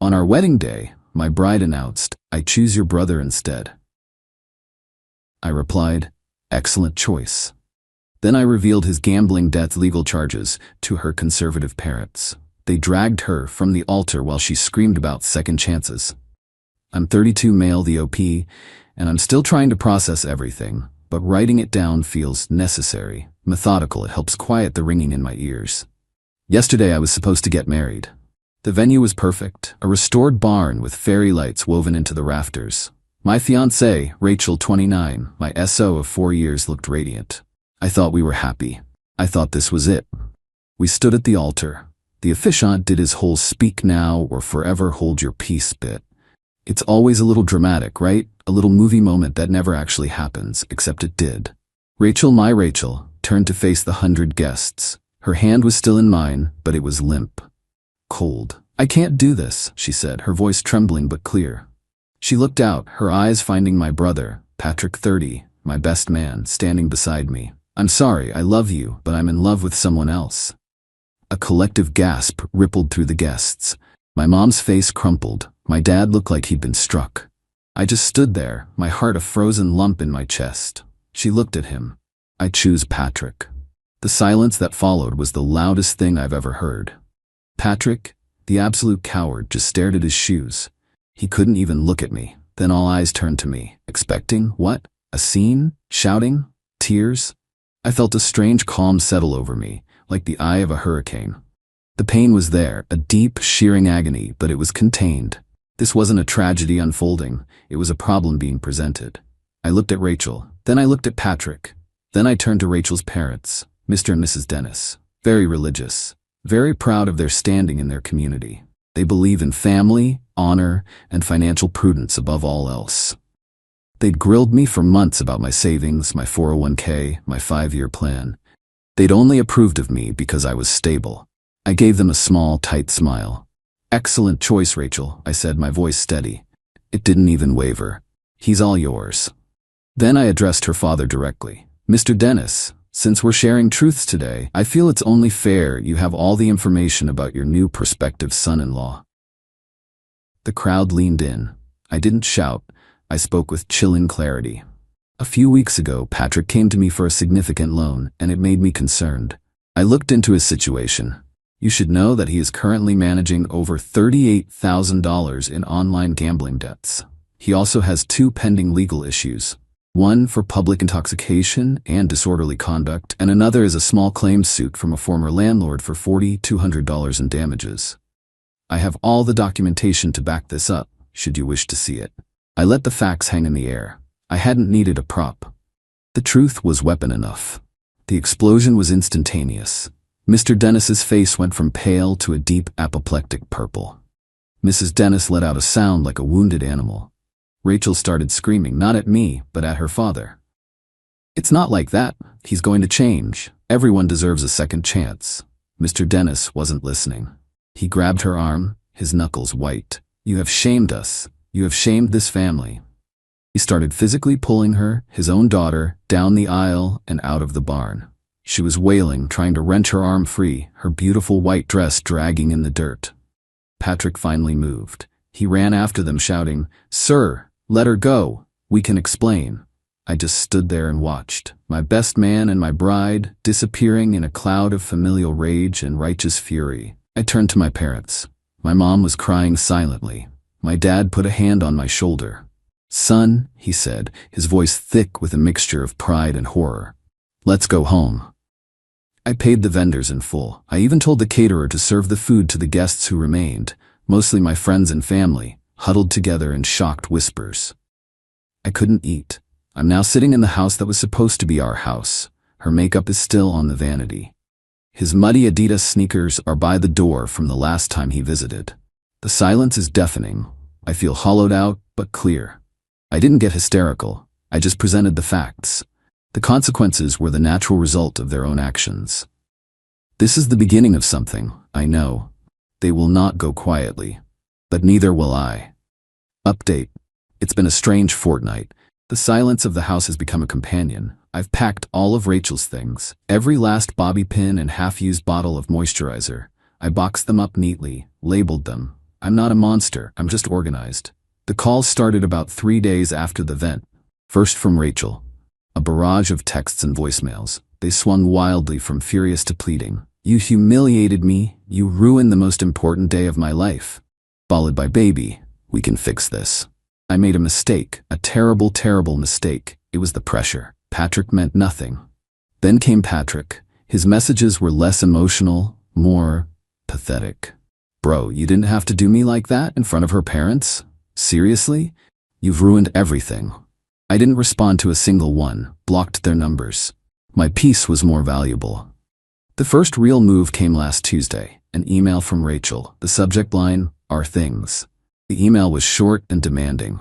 On our wedding day, my bride announced, "I choose your brother instead." I replied, "Excellent choice." Then I revealed his gambling debt's legal charges to her conservative parents. They dragged her from the altar while she screamed about second chances. I'm 32, male, the OP, and I'm still trying to process everything, but writing it down feels necessary. Methodical, it helps quiet the ringing in my ears. Yesterday I was supposed to get married. The venue was perfect, a restored barn with fairy lights woven into the rafters. My fiancée, Rachel, 29, my SO of 4 years, looked radiant. I thought we were happy. I thought this was it. We stood at the altar. The officiant did his whole speak now or forever hold your peace bit. It's always a little dramatic, right? A little movie moment that never actually happens, except it did. Rachel, my Rachel, turned to face the 100 guests. Her hand was still in mine, but it was limp. Cold. "I can't do this," she said, her voice trembling but clear. She looked out, her eyes finding my brother, Patrick, 30, my best man, standing beside me. "I'm sorry, I love you, but I'm in love with someone else." A collective gasp rippled through the guests. My mom's face crumpled. My dad looked like he'd been struck. I just stood there, my heart a frozen lump in my chest. She looked at him. "I choose Patrick." The silence that followed was the loudest thing I've ever heard. Patrick, the absolute coward, just stared at his shoes. He couldn't even look at me. Then all eyes turned to me, expecting, what? A scene? Shouting? Tears? I felt a strange calm settle over me, like the eye of a hurricane. The pain was there, a deep, shearing agony, but it was contained. This wasn't a tragedy unfolding, it was a problem being presented. I looked at Rachel, then I looked at Patrick. Then I turned to Rachel's parents, Mr. and Mrs. Dennis. Very religious, very proud of their standing in their community. They believe in family, honor, and financial prudence above all else. They'd grilled me for months about my savings, my 401k, my 5-year plan. They'd only approved of me because I was stable. I gave them a small, tight smile. "Excellent choice, Rachel," I said, my voice steady. It didn't even waver. "He's all yours." Then I addressed her father directly. "Mr. Dennis, since we're sharing truths today, I feel it's only fair you have all the information about your new prospective son-in-law." The crowd leaned in. I didn't shout. I spoke with chilling clarity. "A few weeks ago, Patrick came to me for a significant loan, and it made me concerned. I looked into his situation. You should know that he is currently managing over $38,000 in online gambling debts. He also has 2 pending legal issues. One for public intoxication and disorderly conduct, and another is a small claims suit from a former landlord for $4,200 in damages. I have all the documentation to back this up, should you wish to see it." I let the facts hang in the air. I hadn't needed a prop. The truth was weapon enough. The explosion was instantaneous. Mr. Dennis's face went from pale to a deep apoplectic purple. Mrs. Dennis let out a sound like a wounded animal. Rachel started screaming, not at me, but at her father. "It's not like that. He's going to change. Everyone deserves a second chance." Mr. Dennis wasn't listening. He grabbed her arm, his knuckles white. "You have shamed us. You have shamed this family." He started physically pulling her, his own daughter, down the aisle and out of the barn. She was wailing, trying to wrench her arm free, her beautiful white dress dragging in the dirt. Patrick finally moved. He ran after them, shouting, "Sir, let her go. We can explain." I just stood there and watched, my best man and my bride disappearing in a cloud of familial rage and righteous fury. I turned to my parents. My mom was crying silently. My dad put a hand on my shoulder. "Son," he said, his voice thick with a mixture of pride and horror, "let's go home." I paid the vendors in full. I even told the caterer to serve the food to the guests who remained, mostly my friends and family, huddled together in shocked whispers. I couldn't eat. I'm now sitting in the house that was supposed to be our house. Her makeup is still on the vanity. His muddy Adidas sneakers are by the door from the last time he visited. The silence is deafening. I feel hollowed out, but clear. I didn't get hysterical. I just presented the facts. The consequences were the natural result of their own actions. This is the beginning of something, I know. They will not go quietly. But neither will I. Update. It's been a strange fortnight. The silence of the house has become a companion. I've packed all of Rachel's things, every last bobby pin and half-used bottle of moisturizer. I boxed them up neatly, labeled them. I'm not a monster, I'm just organized. The calls started about 3 days after the event. First from Rachel. A barrage of texts and voicemails. They swung wildly from furious to pleading. You humiliated me. You ruined the most important day of my life. Followed by, baby, we can fix this. I made a mistake, a terrible, terrible mistake. It was the pressure. Patrick meant nothing. Then came Patrick. His messages were less emotional, more pathetic. Bro, you didn't have to do me like that in front of her parents? Seriously? You've ruined everything. I didn't respond to a single one, blocked their numbers. My peace was more valuable. The first real move came last Tuesday, an email from Rachel. The subject line, Our Things. The email was short and demanding.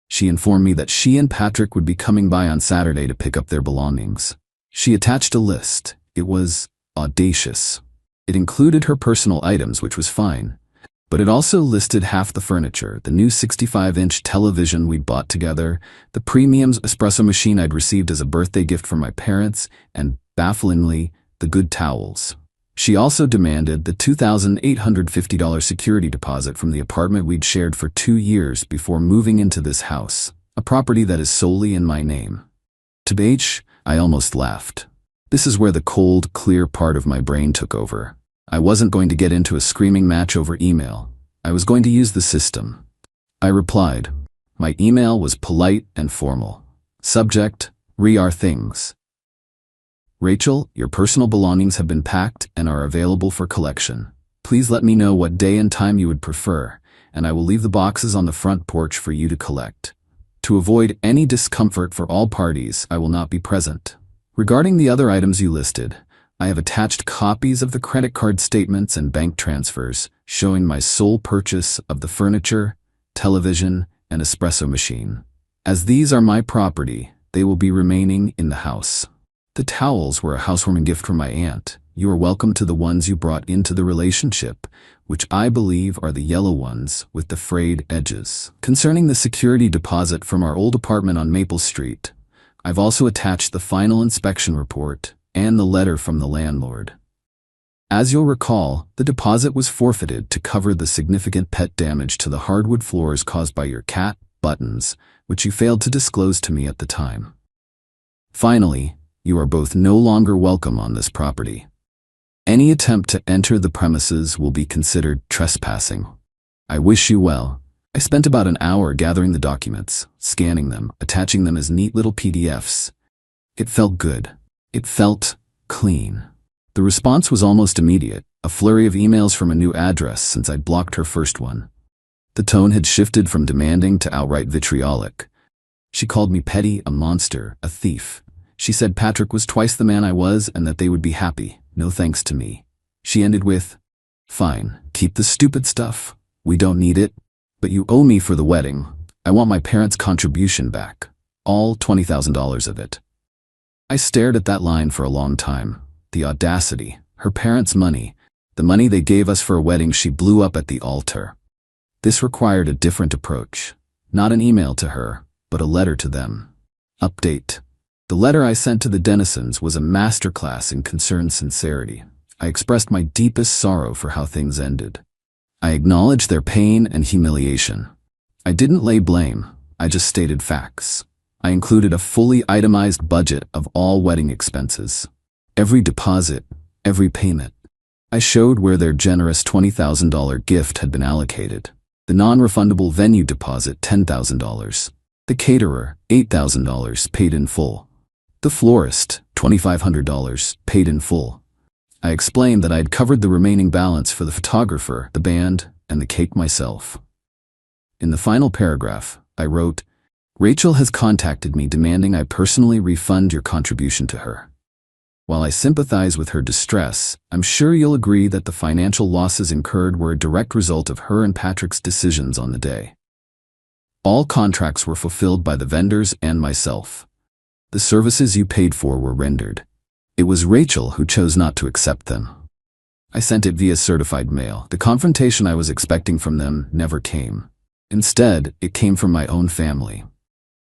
She informed me that she and Patrick would be coming by on Saturday to pick up their belongings. She attached a list. It was audacious. It included her personal items, which was fine, but it also listed half the furniture, the new 65-inch television we'd bought together, the premium espresso machine I'd received as a birthday gift from my parents, and, bafflingly, the good towels. She also demanded the $2,850 security deposit from the apartment we'd shared for 2 years before moving into this house, a property that is solely in my name. To H, I almost laughed. This is where the cold, clear part of my brain took over. I wasn't going to get into a screaming match over email. I was going to use the system. I replied. My email was polite and formal. Subject, Our Things. Rachel, your personal belongings have been packed and are available for collection. Please let me know what day and time you would prefer, and I will leave the boxes on the front porch for you to collect. To avoid any discomfort for all parties, I will not be present. Regarding the other items you listed, I have attached copies of the credit card statements and bank transfers showing my sole purchase of the furniture, television, and espresso machine. As these are my property, they will be remaining in the house. The towels were a housewarming gift from my aunt. You are welcome to the ones you brought into the relationship, which I believe are the yellow ones with the frayed edges. Concerning the security deposit from our old apartment on Maple Street, I've also attached the final inspection report and the letter from the landlord. As you'll recall, the deposit was forfeited to cover the significant pet damage to the hardwood floors caused by your cat, Buttons, which you failed to disclose to me at the time. Finally, you are both no longer welcome on this property. Any attempt to enter the premises will be considered trespassing. I wish you well. I spent about an hour gathering the documents, scanning them, attaching them as neat little PDFs. It felt good. It felt clean. The response was almost immediate, a flurry of emails from a new address since I'd blocked her first one. The tone had shifted from demanding to outright vitriolic. She called me petty, a monster, a thief. She said Patrick was twice the man I was and that they would be happy, no thanks to me. She ended with, Fine, keep the stupid stuff. We don't need it. But you owe me for the wedding. I want my parents' contribution back. All $20,000 of it. I stared at that line for a long time. The audacity. Her parents' money. The money they gave us for a wedding she blew up at the altar. This required a different approach. Not an email to her, but a letter to them. Update. The letter I sent to the Denisons was a masterclass in concerned sincerity. I expressed my deepest sorrow for how things ended. I acknowledged their pain and humiliation. I didn't lay blame. I just stated facts. I included a fully itemized budget of all wedding expenses. Every deposit, every payment. I showed where their generous $20,000 gift had been allocated. The non-refundable venue deposit, $10,000. The caterer, $8,000, paid in full. The florist, $2,500, paid in full. I explained that I had covered the remaining balance for the photographer, the band, and the cake myself. In the final paragraph, I wrote, Rachel has contacted me demanding I personally refund your contribution to her. While I sympathize with her distress, I'm sure you'll agree that the financial losses incurred were a direct result of her and Patrick's decisions on the day. All contracts were fulfilled by the vendors and myself. The services you paid for were rendered. It was Rachel who chose not to accept them. I sent it via certified mail. The confrontation I was expecting from them never came. Instead, it came from my own family.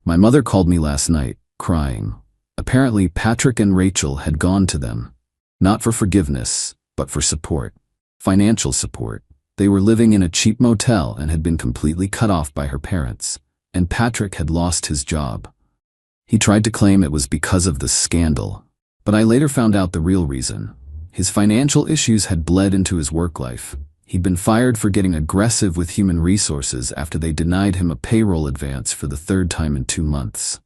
My mother called me last night, crying. Apparently, Patrick and Rachel had gone to them, not for forgiveness, but for support, financial support. They were living in a cheap motel and had been completely cut off by her parents, and Patrick had lost his job. He tried to claim it was because of the scandal, but I later found out the real reason. His financial issues had bled into his work life. He'd been fired for getting aggressive with human resources after they denied him a payroll advance for the third time in 2 months.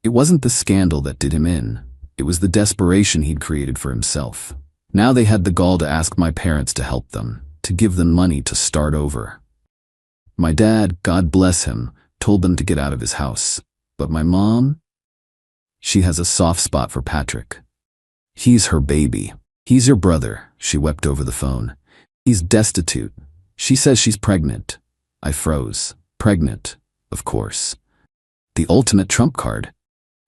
It wasn't the scandal that did him in. It was the desperation he'd created for himself. Now they had the gall to ask my parents to help them, to give them money to start over. My dad, God bless him, told them to get out of his house. But my mom? She has a soft spot for Patrick. He's her baby. He's your brother, she wept over the phone. He's destitute. She says she's pregnant. I froze. Pregnant, of course. The ultimate trump card.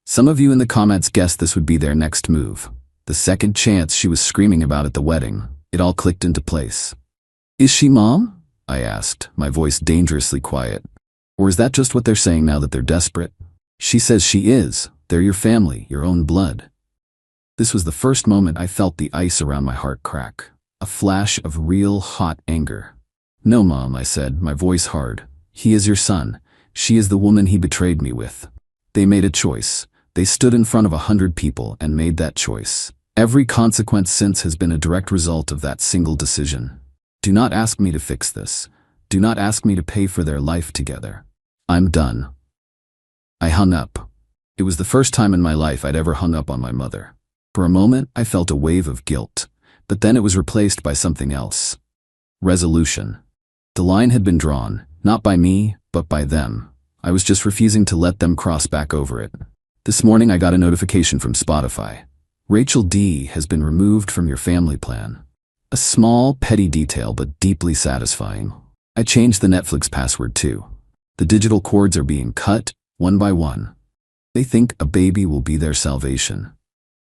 Some of you in the comments guessed this would be their next move. The second chance she was screaming about at the wedding. It all clicked into place. Is she mom? I asked, my voice dangerously quiet. Or is that just what they're saying now that they're desperate? She says she is. They're your family, your own blood. This was the first moment I felt the ice around my heart crack. A flash of real hot anger. No, Mom, I said, my voice hard. He is your son. She is the woman he betrayed me with. They made a choice. They stood in front of 100 people and made that choice. Every consequence since has been a direct result of that single decision. Do not ask me to fix this. Do not ask me to pay for their life together. I'm done. I hung up. It was the first time in my life I'd ever hung up on my mother. For a moment, I felt a wave of guilt, but then it was replaced by something else. Resolution. The line had been drawn, not by me, but by them. I was just refusing to let them cross back over it. This morning I got a notification from Spotify. Rachel D has been removed from your family plan. A small, petty detail, but deeply satisfying. I changed the Netflix password too. The digital cords are being cut, one by one. They think a baby will be their salvation.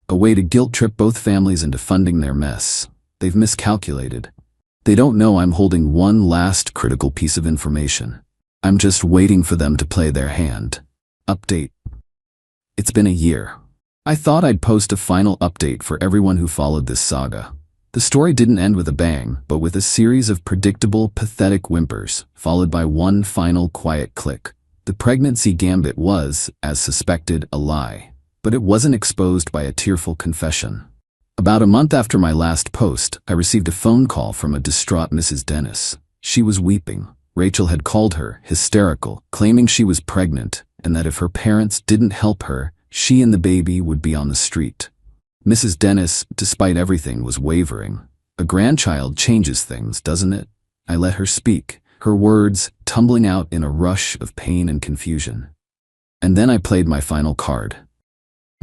A way to guilt-trip both families into funding their mess. They've miscalculated. They don't know I'm holding one last critical piece of information. I'm just waiting for them to play their hand. Update. It's been a year. I thought I'd post a final update for everyone who followed this saga. The story didn't end with a bang, but with a series of predictable, pathetic whimpers, followed by one final quiet click. The pregnancy gambit was, as suspected, a lie. But it wasn't exposed by a tearful confession. About a month after my last post, I received a phone call from a distraught Mrs. Dennis. She was weeping. Rachel had called her, hysterical, claiming she was pregnant, and that if her parents didn't help her, she and the baby would be on the street. Mrs. Dennis, despite everything, was wavering. A grandchild changes things, doesn't it? I let her speak, her words tumbling out in a rush of pain and confusion. And then I played my final card.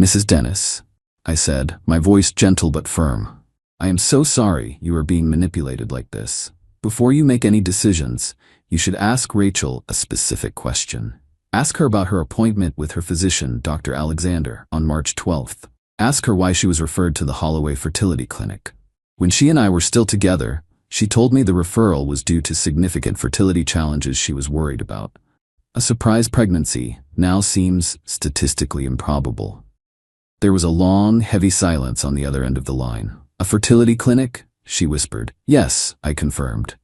Mrs. Dennis, I said, my voice gentle but firm. I am so sorry you are being manipulated like this. Before you make any decisions, you should ask Rachel a specific question. Ask her about her appointment with her physician, Dr. Alexander, on March 12th. Ask her why she was referred to the Holloway Fertility Clinic. When she and I were still together, she told me the referral was due to significant fertility challenges she was worried about. A surprise pregnancy now seems statistically improbable. There was a long, heavy silence on the other end of the line. A fertility clinic? She whispered. Yes, I confirmed.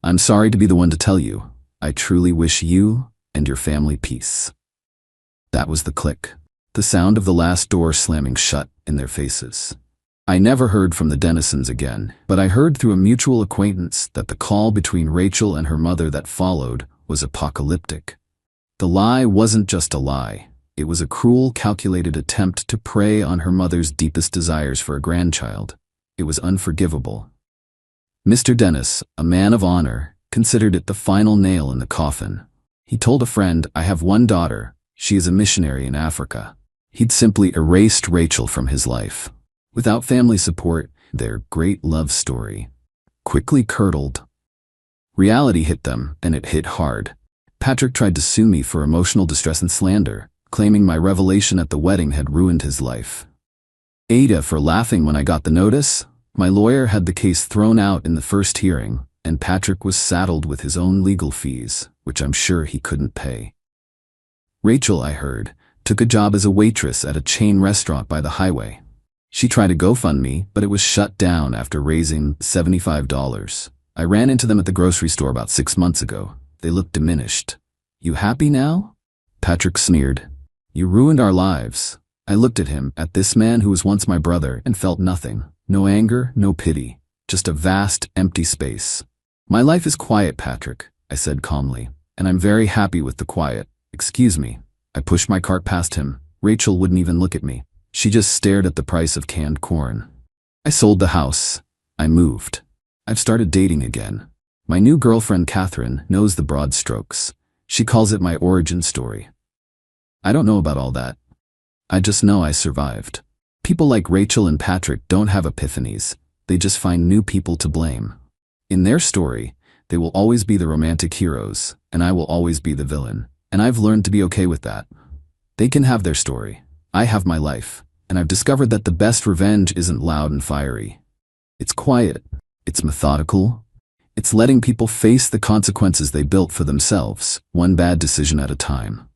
I'm sorry to be the one to tell you. I truly wish you and your family peace. That was the click. The sound of the last door slamming shut in their faces. I never heard from the Dennisons again, but I heard through a mutual acquaintance that the call between Rachel and her mother that followed was apocalyptic. The lie wasn't just a lie. It was a cruel, calculated attempt to prey on her mother's deepest desires for a grandchild. It was unforgivable. Mr. Dennis, a man of honor, considered it the final nail in the coffin. He told a friend, I have one daughter. She is a missionary in Africa. He'd simply erased Rachel from his life. Without family support, their great love story quickly curdled. Reality hit them, and it hit hard. Patrick tried to sue me for emotional distress and slander, claiming my revelation at the wedding had ruined his life. Ada for laughing when I got the notice. My lawyer had the case thrown out in the first hearing, and Patrick was saddled with his own legal fees, which I'm sure he couldn't pay. Rachel, I heard, took a job as a waitress at a chain restaurant by the highway. She tried a GoFundMe, but it was shut down after raising $75. I ran into them at the grocery store about 6 months ago. They looked diminished. You happy now? Patrick sneered. You ruined our lives. I looked at him, at this man who was once my brother, and felt nothing. No anger, no pity. Just a vast, empty space. My life is quiet, Patrick, I said calmly, and I'm very happy with the quiet. Excuse me. I pushed my cart past him. Rachel wouldn't even look at me. She just stared at the price of canned corn. I sold the house. I moved. I've started dating again. My new girlfriend, Catherine, knows the broad strokes. She calls it my origin story. I don't know about all that. I just know I survived. People like Rachel and Patrick don't have epiphanies. They just find new people to blame. In their story, they will always be the romantic heroes, and I will always be the villain. And I've learned to be okay with that. They can have their story. I have my life. And I've discovered that the best revenge isn't loud and fiery. It's quiet. It's methodical. It's letting people face the consequences they built for themselves, one bad decision at a time.